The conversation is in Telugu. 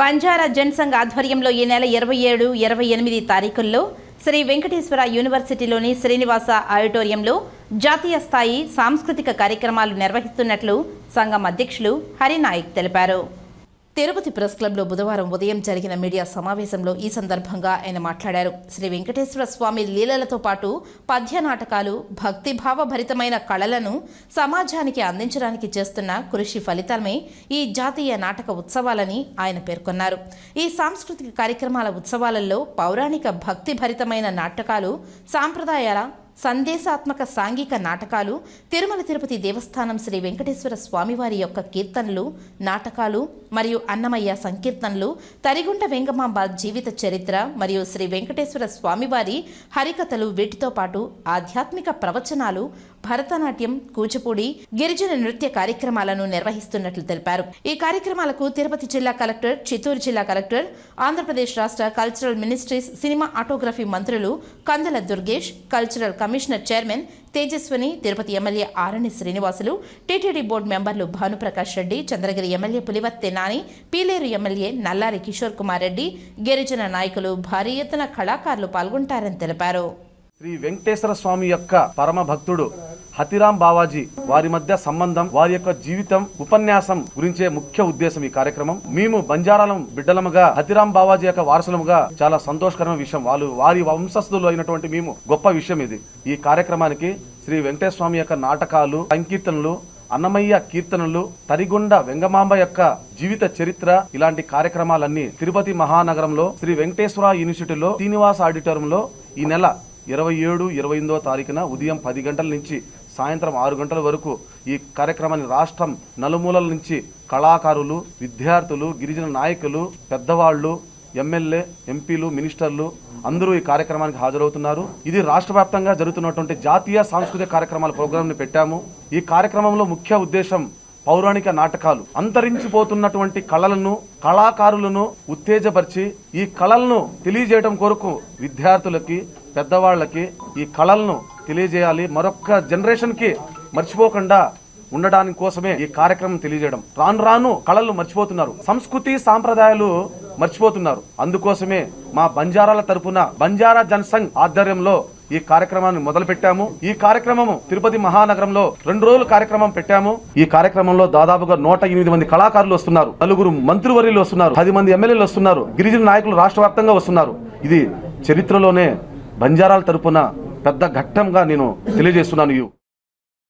బంజారా జనసంఘ్ ఆధ్వర్యంలో ఈ నెల 27, 28 తారీఖుల్లో శ్రీ వెంకటేశ్వర యూనివర్సిటీలోని శ్రీనివాస ఆడిటోరియంలో జాతీయ స్థాయి సాంస్కృతిక కార్యక్రమాలు నిర్వహిస్తున్నట్లు సంఘం అధ్యక్షులు హరినాయక్ తెలిపారు. తిరుపతి ప్రెస్ క్లబ్లో బుధవారం ఉదయం జరిగిన మీడియా సమావేశంలో ఈ సందర్భంగా ఆయన మాట్లాడారు. శ్రీ వెంకటేశ్వర స్వామి లీలలతో పాటు పద్య నాటకాలు, భక్తిభావభరితమైన కళలను సమాజానికి అందించడానికి చేస్తున్న కృషి ఫలితమే ఈ జాతీయ నాటక ఉత్సవాలని ఆయన పేర్కొన్నారు. ఈ సాంస్కృతిక కార్యక్రమాల ఉత్సవాలలో పౌరాణిక భక్తిభరితమైన నాటకాలు, సాంప్రదాయాల సందేశాత్మక సాంఘిక నాటకాలు, తిరుమల తిరుపతి దేవస్థానం శ్రీ వెంకటేశ్వర స్వామివారి యొక్క కీర్తనలు, నాటకాలు మరియు అన్నమయ్య సంకీర్తనలు, తరిగుంట వెంగమాంబ జీవిత చరిత్ర మరియు శ్రీ వెంకటేశ్వర స్వామివారి హరికథలు, వీటితో పాటు ఆధ్యాత్మిక ప్రవచనాలు, భరతనాట్యం, కూచిపూడి, గిరిజన నృత్య కార్యక్రమాలను నిర్వహిస్తున్నట్లు తెలిపారు. ఈ కార్యక్రమాలకు తిరుపతి జిల్లా కలెక్టర్, చిత్తూరు జిల్లా కలెక్టర్, ఆంధ్రప్రదేశ్ రాష్ట్ర కల్చరల్ మినిస్ట్రీస్ సినిమా ఆటోగ్రఫీ మంత్రులు Kandula Durgesh, cultural commissioner chairman Tejaswini, Tirupati MLA Arani Srinivasulu, TTD board మెంబర్లు భానుప్రకాష్ రెడ్డి, చంద్రగిరి ఎమ్మెల్యే పులివర్తె నాని, పీలేరు ఎమ్మెల్యే నల్లారి కిషోర్ కుమార్ రెడ్డి, గిరిజన నాయకులు, భారీ ఎత్తున కళాకారులు పాల్గొంటారని తెలిపారు. శ్రీ వెంకటేశ్వర స్వామి యొక్క పరమ భక్తుడు హతిరాం బావాజీ వారి మధ్య సంబంధం, వారి యొక్క జీవితం, ఉపన్యాసం గురించే ముఖ్య ఉద్దేశం ఈ కార్యక్రమం. మేము బంజారాలం బిడ్డలముగా హతిరాం బావాజీ యొక్క వారసులముగా చాలా సంతోషకరమైన విషయం. వారి వంశస్థులు అయినటువంటి మేము గొప్ప విషయం ఇది. ఈ కార్యక్రమానికి శ్రీ వెంకటేశ్వర స్వామి యొక్క నాటకాలు, సంకీర్తనలు, అన్నమయ్య కీర్తనలు, తరిగొండ వెంగమాంబ యొక్క జీవిత చరిత్ర, ఇలాంటి కార్యక్రమాలన్నీ తిరుపతి మహానగరంలో శ్రీ వెంకటేశ్వర యూనివర్సిటీలో శ్రీనివాస ఆడిటోరియంలో ఈ నెల 27, 28వ తారీఖున ఉదయం 10 గంటల నుంచి సాయంత్రం 6 గంటల వరకు ఈ కార్యక్రమాన్ని రాష్ట్రం నలుమూలల నుంచి కళాకారులు, విద్యార్థులు, గిరిజన నాయకులు, పెద్దవాళ్లు, ఎమ్మెల్యే, ఎంపీలు, మినిస్టర్లు అందరూ ఈ కార్యక్రమానికి హాజరవుతున్నారు. ఇది రాష్ట్ర వ్యాప్తంగా జరుగుతున్నటువంటి జాతీయ సాంస్కృతిక కార్యక్రమాల ప్రోగ్రాంని పెట్టాము. ఈ కార్యక్రమంలో ముఖ్య ఉద్దేశం పౌరాణిక నాటకాలు, అంతరించిపోతున్నటువంటి కళలను, కళాకారులను ఉత్తేజపరిచి ఈ కళలను తెలియజేయడం కొరకు విద్యార్థులకి, పెద్దవాళ్ళకి ఈ కళలను తెలియజేయాలి. మరొక జనరేషన్కి మర్చిపోకుండా ఉండడానికి కోసమే ఈ కార్యక్రమం తెలియజేయడం. రాను రాను కళలు మర్చిపోతున్నారు, సంస్కృతి సాంప్రదాయాలు మర్చిపోతున్నారు. అందుకోసమే మా బంజారాల తరపున బంజారా జనసంఘ్ ఆధ్వర్యంలో ఈ కార్యక్రమాన్ని మొదలు పెట్టాము. ఈ కార్యక్రమము తిరుపతి మహానగరంలో 2 రోజులు కార్యక్రమం పెట్టాము. ఈ కార్యక్రమంలో దాదాపుగా 108 మంది కళాకారులు వస్తున్నారు, 4 మంత్రివర్యులు వస్తున్నారు, 10 మంది ఎమ్మెల్యేలు వస్తున్నారు, గిరిజన నాయకులు రాష్ట్ర వ్యాప్తంగా వస్తున్నారు. ఇది చరిత్రలోనే బంజారాల తరపున పెద్ద ఘట్టంగా నేను తెలియజేస్తున్నాను.